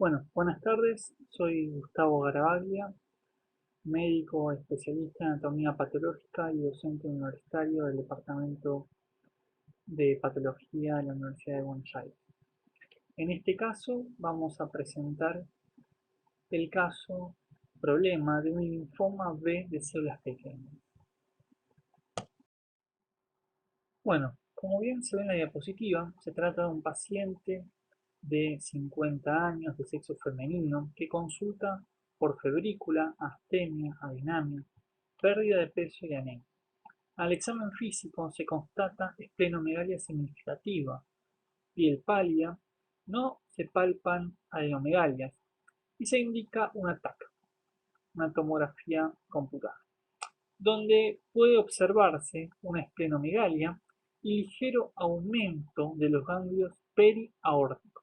Bueno, buenas tardes, soy Gustavo Garavaglia, médico especialista en anatomía patológica y docente universitario del Departamento de Patología de la Universidad de Buenos Aires. En este caso vamos a presentar el caso problema de un linfoma B de células pequeñas. Bueno, como bien se ve en la diapositiva, se trata de un paciente de 50 años de sexo femenino que consulta por febrícula, astemia, adinamia, pérdida de peso y anemia. Al examen físico se constata esplenomegalia significativa, piel pálida, no se palpan adenomegalias y se indica un TAC, una tomografía computada, donde puede observarse una esplenomegalia y ligero aumento de los ganglios periaórticos.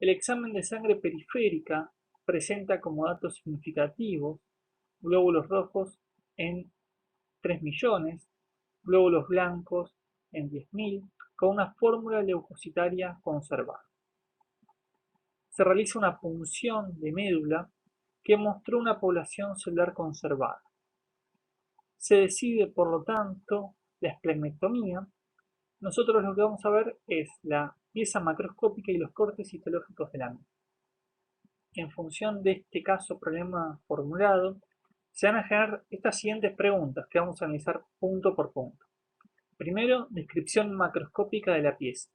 El examen de sangre periférica presenta como datos significativos glóbulos rojos en 3 millones, glóbulos blancos en 10.000, con una fórmula leucocitaria conservada. Se realiza una punción de médula que mostró una población celular conservada. Se decide, por lo tanto, la esplenectomía. Nosotros lo que vamos a ver es la pieza macroscópica y los cortes citológicos de la misma. En función de este caso problema formulado, se van a generar estas siguientes preguntas que vamos a analizar punto por punto. Primero, descripción macroscópica de la pieza.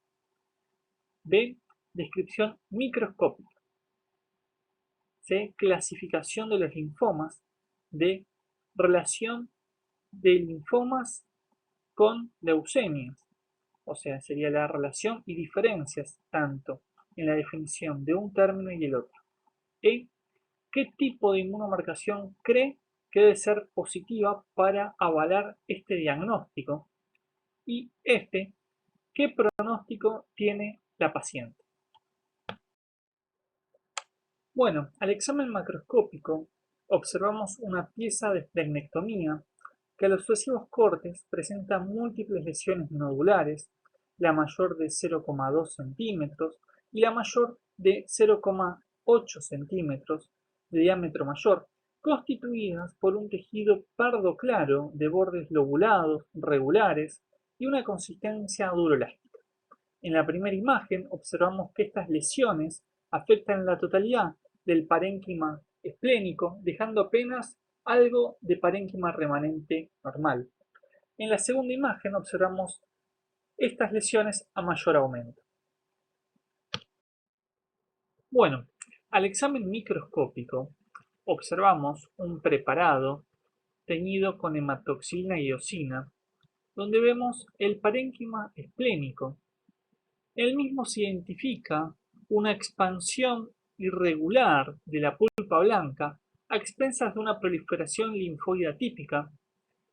B, descripción microscópica. C, clasificación de los linfomas. D, relación de linfomas con leucemias. O sea, sería la relación y diferencias tanto en la definición de un término y el otro. E, ¿qué tipo de inmunomarcación cree que debe ser positiva para avalar este diagnóstico? Y F, ¿qué pronóstico tiene la paciente? Bueno, al examen macroscópico observamos una pieza de esplenectomía que a los sucesivos cortes presenta múltiples lesiones nodulares, la mayor de 0,2 centímetros y la mayor de 0,8 centímetros de diámetro mayor, constituidas por un tejido pardo claro de bordes lobulados, regulares y una consistencia duroelástica. En la primera imagen observamos que estas lesiones afectan la totalidad del parénquima esplénico, dejando apenas algo de parénquima remanente normal. En la segunda imagen observamos estas lesiones a mayor aumento. Bueno, al examen microscópico observamos un preparado teñido con hematoxilina y eosina, donde vemos el parénquima esplénico. En el mismo se identifica una expansión irregular de la pulpa blanca a expensas de una proliferación linfoide atípica,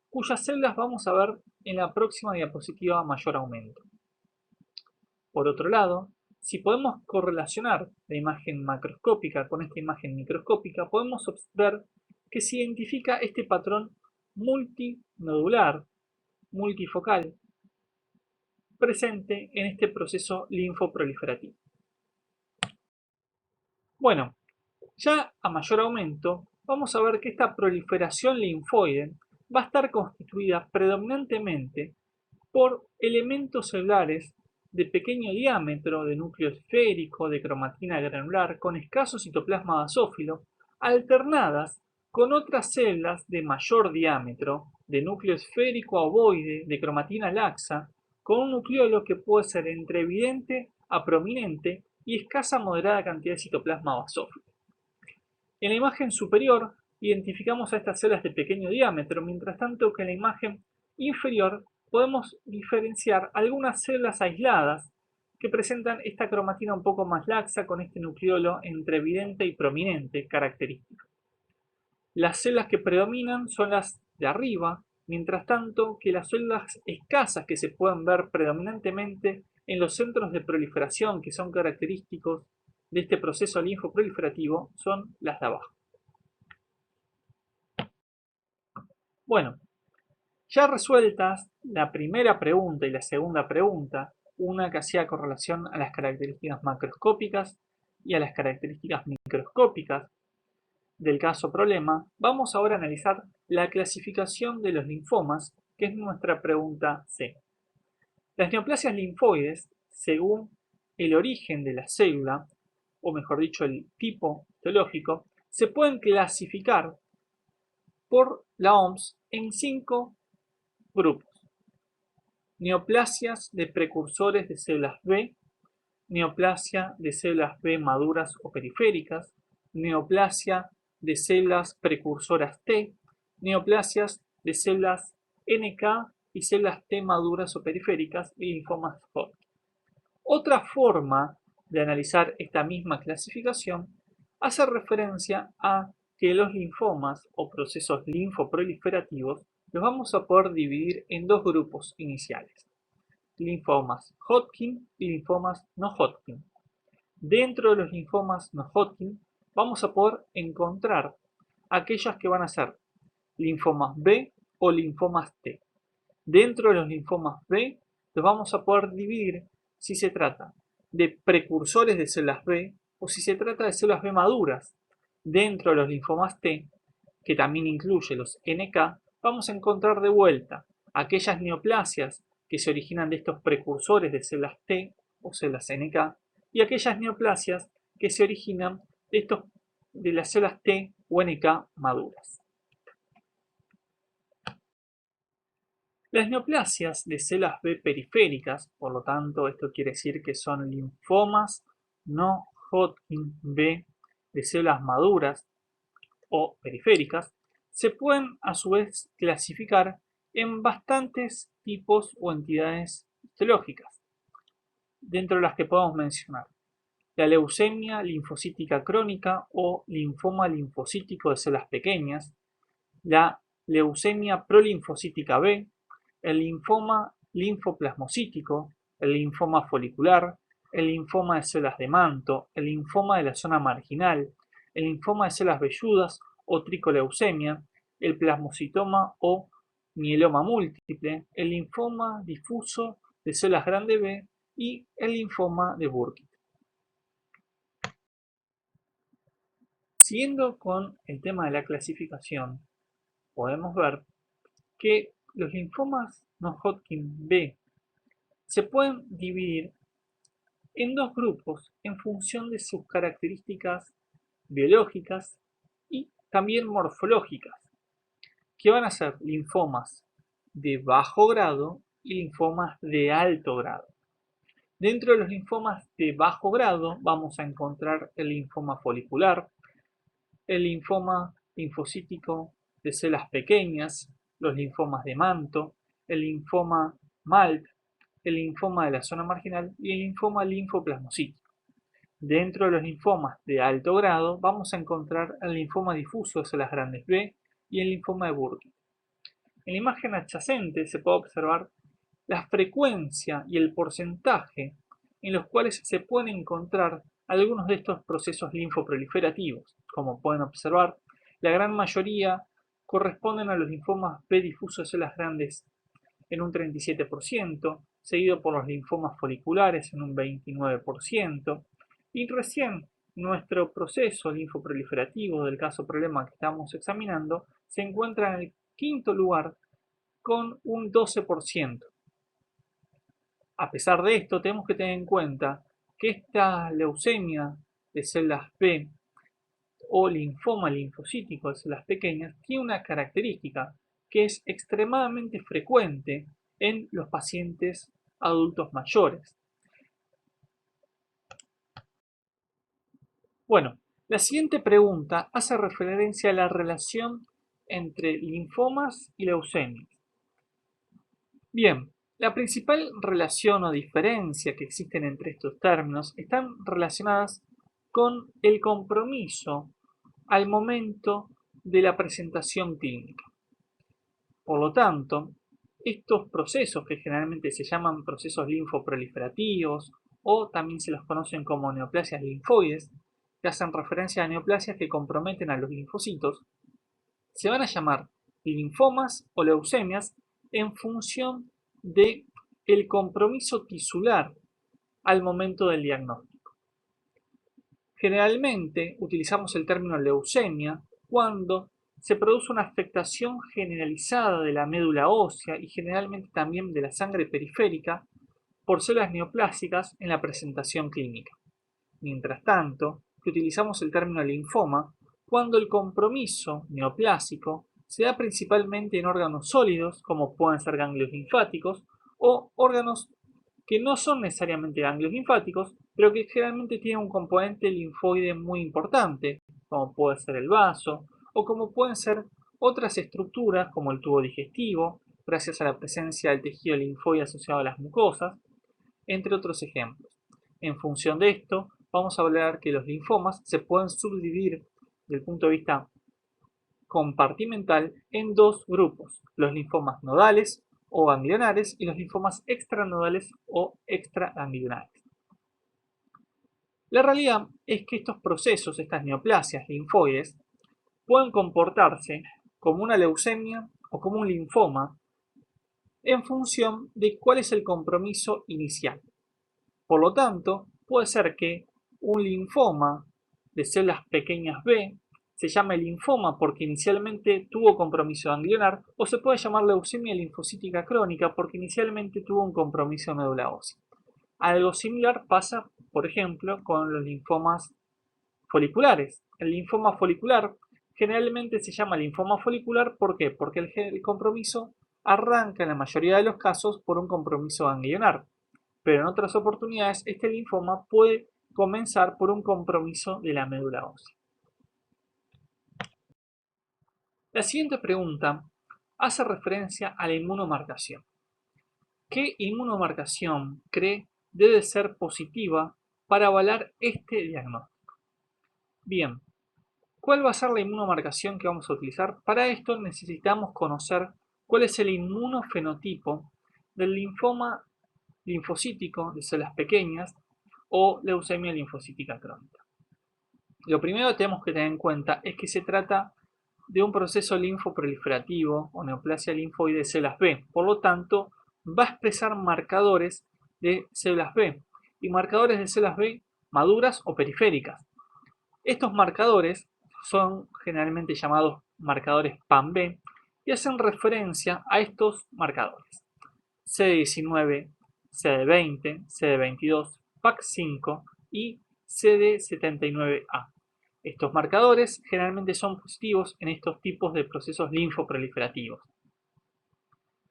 cuyas células vamos a ver en la próxima diapositiva a mayor aumento. Por otro lado, si podemos correlacionar la imagen macroscópica con esta imagen microscópica, podemos ver que se identifica este patrón multinodular, multifocal, presente en este proceso linfoproliferativo. Bueno, ya a mayor aumento, vamos a ver que esta proliferación linfoide va a estar constituida predominantemente por elementos celulares de pequeño diámetro, de núcleo esférico, de cromatina granular, con escaso citoplasma basófilo, alternadas con otras células de mayor diámetro, de núcleo esférico ovoide, de cromatina laxa, con un nucleolo que puede ser entre evidente a prominente y escasa moderada cantidad de citoplasma basófilo. En la imagen superior identificamos a estas células de pequeño diámetro, mientras tanto que en la imagen inferior podemos diferenciar algunas células aisladas que presentan esta cromatina un poco más laxa con este nucleolo entre evidente y prominente característico. Las células que predominan son las de arriba, mientras tanto que las células escasas que se pueden ver predominantemente en los centros de proliferación que son característicos de este proceso linfoproliferativo son las de abajo. Bueno, ya resueltas la primera pregunta y la segunda pregunta, una que hacía correlación a las características macroscópicas y a las características microscópicas del caso problema, vamos ahora a analizar la clasificación de los linfomas, que es nuestra pregunta C. Las neoplasias linfoides, según el origen de la célula, o mejor dicho, el tipo histológico, se pueden clasificar por la OMS en 5 grupos. Neoplasias de precursores de células B, neoplasia de células B maduras o periféricas, neoplasia de células precursoras T, neoplasias de células NK y células T maduras o periféricas y linfomas Hodgkin. Otra forma de analizar esta misma clasificación hace referencia a que los linfomas o procesos linfoproliferativos los vamos a poder dividir en 2 grupos iniciales: linfomas Hodgkin y linfomas no Hodgkin. Dentro de los linfomas no Hodgkin vamos a poder encontrar aquellas que van a ser linfomas B o linfomas T. Dentro de los linfomas B los vamos a poder dividir si se trata de precursores de células B o si se trata de células B maduras. Dentro de los linfomas T, que también incluye los NK, vamos a encontrar de vuelta aquellas neoplasias que se originan de estos precursores de células T o células NK y aquellas neoplasias que se originan de las células T o NK maduras. Las neoplasias de células B periféricas, por lo tanto esto quiere decir que son linfomas no Hodgkin B de células maduras o periféricas, se pueden a su vez clasificar en bastantes tipos o entidades histológicas, dentro de las que podemos mencionar la leucemia linfocítica crónica o linfoma linfocítico de células pequeñas, la leucemia prolinfocítica B, el linfoma linfoplasmocítico, el linfoma folicular, el linfoma de células de manto, el linfoma de la zona marginal, el linfoma de células velludas o tricoleucemia, el plasmocitoma o mieloma múltiple, el linfoma difuso de células grande B y el linfoma de Burkitt. Siguiendo con el tema de la clasificación, podemos ver que los linfomas no Hodgkin B se pueden dividir en 2 grupos en función de sus características biológicas y también morfológicas, que van a ser linfomas de bajo grado y linfomas de alto grado. Dentro de los linfomas de bajo grado vamos a encontrar el linfoma folicular, el linfoma linfocítico de células pequeñas, los linfomas de manto, el linfoma MALT, el linfoma de la zona marginal y el linfoma linfoplasmocítico. Dentro de los linfomas de alto grado vamos a encontrar el linfoma difuso de células grandes B y el linfoma de Burkitt. En la imagen adyacente se puede observar la frecuencia y el porcentaje en los cuales se pueden encontrar algunos de estos procesos linfoproliferativos. Como pueden observar, la gran mayoría corresponden a los linfomas B difusos de células grandes en un 37%, seguido por los linfomas foliculares en un 29%, y recién nuestro proceso linfoproliferativo del caso problema que estamos examinando se encuentra en el quinto lugar con un 12%. A pesar de esto, tenemos que tener en cuenta que esta leucemia de células B o linfoma linfocítico de células pequeñas tiene una característica que es extremadamente frecuente en los pacientes adultos mayores. Bueno, la siguiente pregunta hace referencia a la relación entre linfomas y leucemias. Bien, la principal relación o diferencia que existen entre estos términos están relacionadas con el compromiso al momento de la presentación clínica. Por lo tanto, estos procesos, que generalmente se llaman procesos linfoproliferativos o también se los conocen como neoplasias linfoides, que hacen referencia a neoplasias que comprometen a los linfocitos, se van a llamar linfomas o leucemias en función del compromiso tisular al momento del diagnóstico. Generalmente utilizamos el término leucemia cuando se produce una afectación generalizada de la médula ósea y generalmente también de la sangre periférica por células neoplásicas en la presentación clínica. Mientras tanto, que utilizamos el término linfoma cuando el compromiso neoplásico se da principalmente en órganos sólidos, como pueden ser ganglios linfáticos, o órganos que no son necesariamente ganglios linfáticos, pero que generalmente tienen un componente linfoide muy importante, como puede ser el vaso, o como pueden ser otras estructuras como el tubo digestivo, gracias a la presencia del tejido linfoide asociado a las mucosas, entre otros ejemplos. En función de esto, vamos a hablar que los linfomas se pueden subdividir desde el punto de vista compartimental en dos grupos: los linfomas nodales o ganglionares y los linfomas extranodales o extraganglionares. La realidad es que estos procesos, estas neoplasias linfoides, pueden comportarse como una leucemia o como un linfoma en función de cuál es el compromiso inicial. Por lo tanto, puede ser que un linfoma de células pequeñas B se llame linfoma porque inicialmente tuvo compromiso ganglionar, o se puede llamar leucemia linfocítica crónica porque inicialmente tuvo un compromiso de médula ósea. Algo similar pasa, por ejemplo, con los linfomas foliculares. El linfoma folicular generalmente se llama linfoma folicular, ¿por qué? Porque el compromiso arranca en la mayoría de los casos por un compromiso ganglionar, pero en otras oportunidades este linfoma puede comenzar por un compromiso de la médula ósea. La siguiente pregunta hace referencia a la inmunomarcación. ¿Qué inmunomarcación cree debe ser positiva para avalar este diagnóstico? Bien, ¿cuál va a ser la inmunomarcación que vamos a utilizar? Para esto necesitamos conocer cuál es el inmunofenotipo del linfoma linfocítico de células pequeñas o leucemia linfocítica crónica. Lo primero que tenemos que tener en cuenta es que se trata de un proceso linfoproliferativo o neoplasia linfoide de células B. Por lo tanto, va a expresar marcadores de células B y marcadores de células B maduras o periféricas. Estos marcadores son generalmente llamados marcadores PAM-B y hacen referencia a estos marcadores: CD19, CD20, CD22, PAC5 y CD79A. Estos marcadores generalmente son positivos en estos tipos de procesos linfoproliferativos.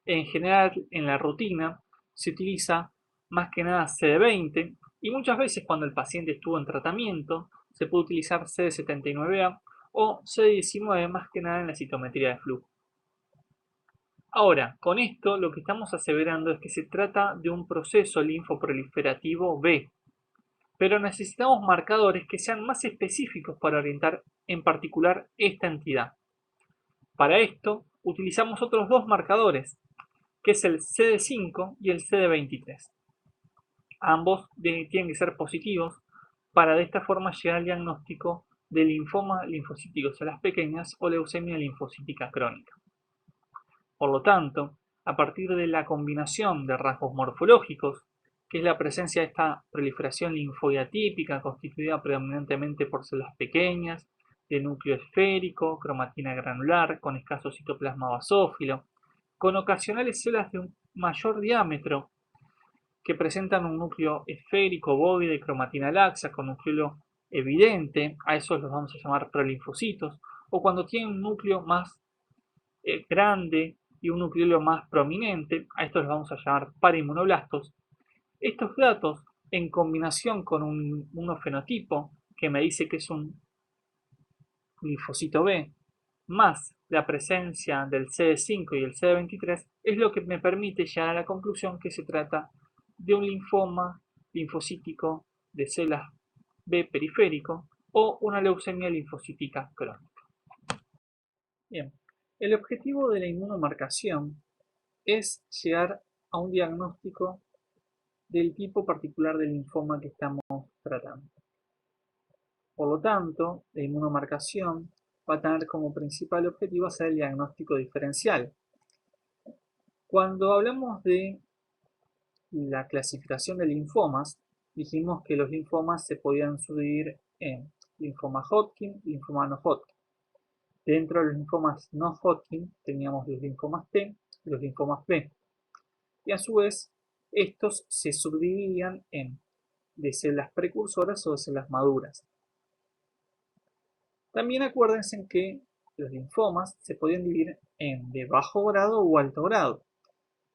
En general, en la rutina se utiliza más que nada CD20 y muchas veces cuando el paciente estuvo en tratamiento se puede utilizar CD79A o CD19 más que nada en la citometría de flujo. Ahora, con esto lo que estamos aseverando es que se trata de un proceso linfoproliferativo B, pero necesitamos marcadores que sean más específicos para orientar en particular esta entidad. Para esto utilizamos otros dos marcadores, que es el CD5 y el CD23. Ambos tienen que ser positivos para de esta forma llegar al diagnóstico de linfoma linfocítico de células pequeñas o leucemia linfocítica crónica. Por lo tanto, a partir de la combinación de rasgos morfológicos, que es la presencia de esta proliferación linfoide atípica constituida predominantemente por células pequeñas, de núcleo esférico, cromatina granular, con escaso citoplasma basófilo, con ocasionales células de un mayor diámetro que presentan un núcleo esférico, bóveda y cromatina laxa con núcleo evidente, a esos los vamos a llamar prolinfocitos, o cuando tienen un núcleo más grande y un nucleolo más prominente, a estos los vamos a llamar parainmunoblastos. Estos datos, en combinación con un monofenotipo que me dice que es un linfocito B, más la presencia del CD5 y el CD23, es lo que me permite llegar a la conclusión que se trata de un linfoma linfocítico de células B periférico o una leucemia linfocítica crónica. Bien, el objetivo de la inmunomarcación es llegar a un diagnóstico del tipo particular de linfoma que estamos tratando. Por lo tanto, la inmunomarcación va a tener como principal objetivo hacer el diagnóstico diferencial. Cuando hablamos de la clasificación de linfomas, dijimos que los linfomas se podían subdividir en linfoma Hodgkin y linfoma no Hodgkin. Dentro de los linfomas no Hodgkin teníamos los linfomas T y los linfomas B. Y a su vez, estos se subdividían en de células precursoras o de células maduras. También acuérdense que los linfomas se podían dividir en de bajo grado o alto grado.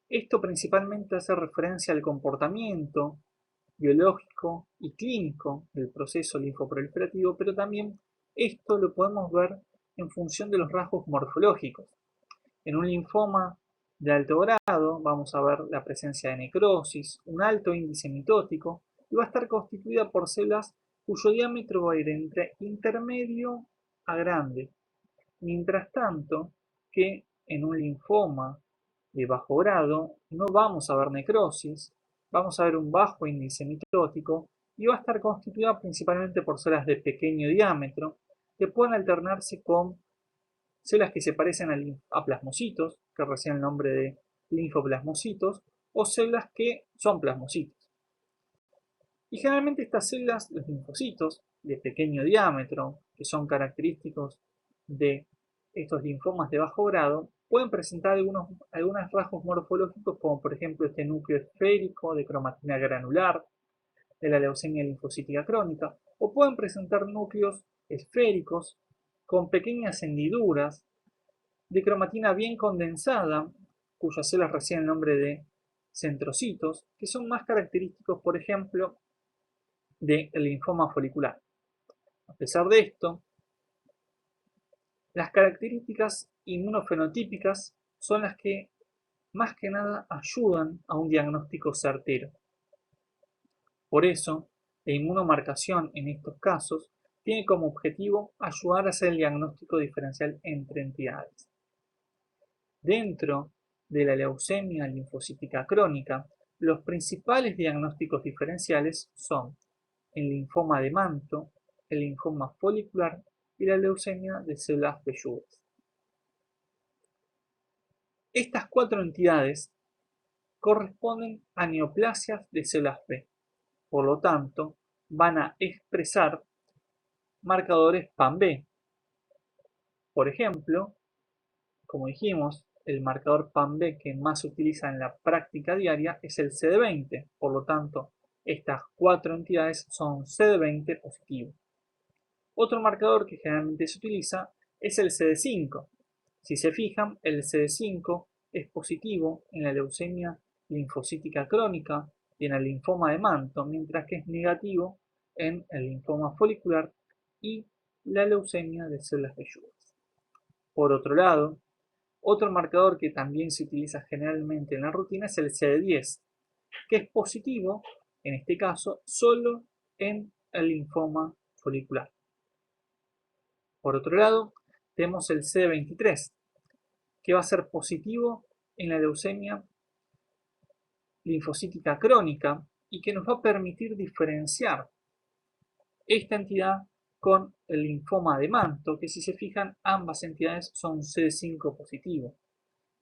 Esto principalmente hace referencia al comportamiento biológico y clínico del proceso linfoproliferativo, pero también esto lo podemos ver en función de los rasgos morfológicos. En un linfoma de alto grado vamos a ver la presencia de necrosis, un alto índice mitótico y va a estar constituida por células cuyo diámetro va a ir entre intermedio a grande. Mientras tanto que en un linfoma de bajo grado no vamos a ver necrosis, vamos a ver un bajo índice mitótico y va a estar constituida principalmente por células de pequeño diámetro que pueden alternarse con células que se parecen a plasmocitos, que reciben el nombre de linfoplasmocitos, o células que son plasmocitos. Y generalmente estas células, los linfocitos de pequeño diámetro, que son característicos de estos linfomas de bajo grado, pueden presentar algunos rasgos morfológicos, como por ejemplo este núcleo esférico de cromatina granular, de la leucemia linfocítica crónica, o pueden presentar núcleos esféricos con pequeñas hendiduras de cromatina bien condensada, cuyas células reciben el nombre de centrocitos, que son más característicos, por ejemplo, del linfoma folicular. A pesar de esto, las características inmunofenotípicas son las que más que nada ayudan a un diagnóstico certero. Por eso, la inmunomarcación en estos casos tiene como objetivo ayudar a hacer el diagnóstico diferencial entre entidades. Dentro de la leucemia linfocítica crónica, los principales diagnósticos diferenciales son el linfoma de manto, el linfoma folicular y la leucemia de células velludas. Estas cuatro entidades corresponden a neoplasias de células B, por lo tanto, van a expresar marcadores PAM-B. Por ejemplo, como dijimos, el marcador PAM-B que más se utiliza en la práctica diaria es el CD20, por lo tanto, estas cuatro entidades son CD20 positivo. Otro marcador que generalmente se utiliza es el CD5. Si se fijan, el CD5 es positivo en la leucemia linfocítica crónica y en el linfoma de manto, mientras que es negativo en el linfoma folicular y la leucemia de células velludas. Por otro lado, otro marcador que también se utiliza generalmente en la rutina es el CD10, que es positivo, en este caso, solo en el linfoma folicular. Por otro lado, tenemos el CD23, que va a ser positivo en la leucemia linfocítica crónica y que nos va a permitir diferenciar esta entidad con el linfoma de manto, que si se fijan, ambas entidades son CD5 positivo.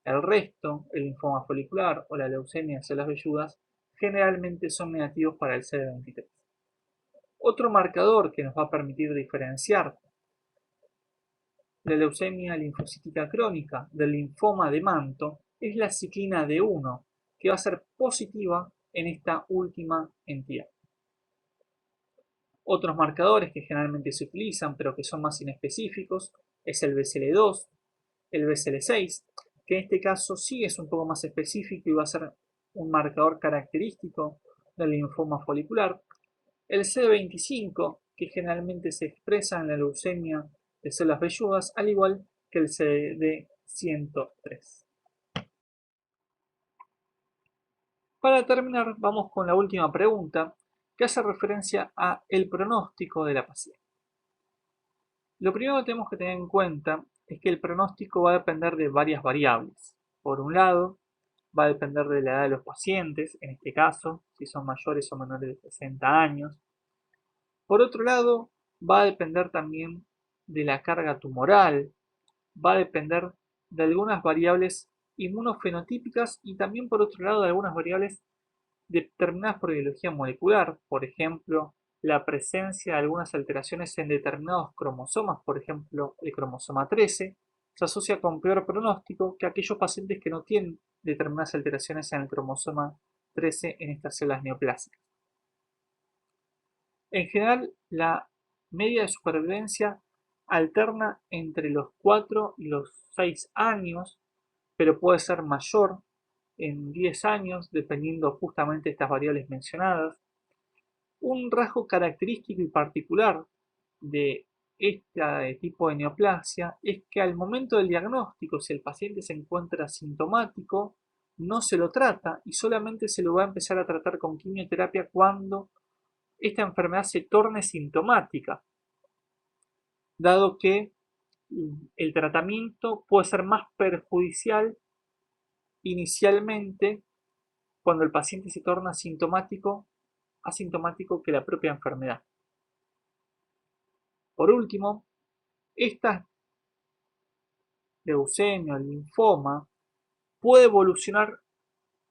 El resto, el linfoma folicular o la leucemia de células velludas, generalmente son negativos para el CD23. Otro marcador que nos va a permitir diferenciar la leucemia linfocítica crónica del linfoma de manto es la ciclina D1, que va a ser positiva en esta última entidad. Otros marcadores que generalmente se utilizan, pero que son más inespecíficos, es el BCL2, el BCL6, que en este caso sí es un poco más específico y va a ser un marcador característico del linfoma folicular, el CD25, que generalmente se expresa en la leucemia de células velludas, al igual que el CD103. Para terminar, vamos con la última pregunta, que hace referencia a el pronóstico de la paciente. Lo primero que tenemos que tener en cuenta es que el pronóstico va a depender de varias variables. Por un lado, va a depender de la edad de los pacientes, en este caso, si son mayores o menores de 60 años. Por otro lado, va a depender también de la carga tumoral, va a depender de algunas variables inmunofenotípicas y también por otro lado de algunas variables determinadas por biología molecular, por ejemplo, la presencia de algunas alteraciones en determinados cromosomas, por ejemplo, el cromosoma 13, se asocia con peor pronóstico que aquellos pacientes que no tienen determinadas alteraciones en el cromosoma 13 en estas células neoplásicas. En general, la media de supervivencia alterna entre los 4 y los 6 años, pero puede ser mayor en 10 años, dependiendo justamente de estas variables mencionadas. Un rasgo característico y particular de este tipo de neoplasia es que al momento del diagnóstico, si el paciente se encuentra sintomático, no se lo trata y solamente se lo va a empezar a tratar con quimioterapia cuando esta enfermedad se torne sintomática, dado que el tratamiento puede ser más perjudicial inicialmente cuando el paciente se torna asintomático que la propia enfermedad. Por último, esta leucemia o linfoma puede evolucionar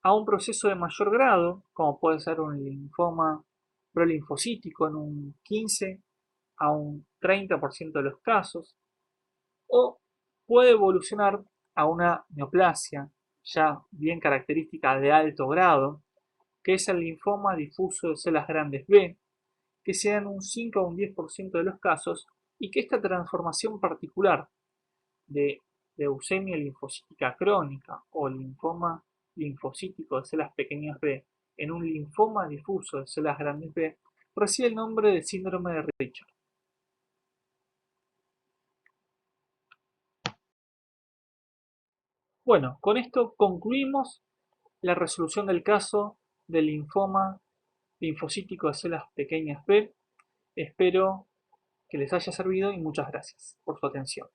a un proceso de mayor grado, como puede ser un linfoma prolinfocítico en un 15 a un 30% de los casos, o puede evolucionar a una neoplasia ya bien característica de alto grado, que es el linfoma difuso de células grandes B, que se da en un 5 a un 10% de los casos y que esta transformación particular de leucemia linfocítica crónica o linfoma linfocítico de células pequeñas B en un linfoma difuso de células grandes B recibe el nombre de síndrome de Richard. Bueno, con esto concluimos la resolución del caso del linfoma linfocítico de células pequeñas B. Espero que les haya servido y muchas gracias por su atención.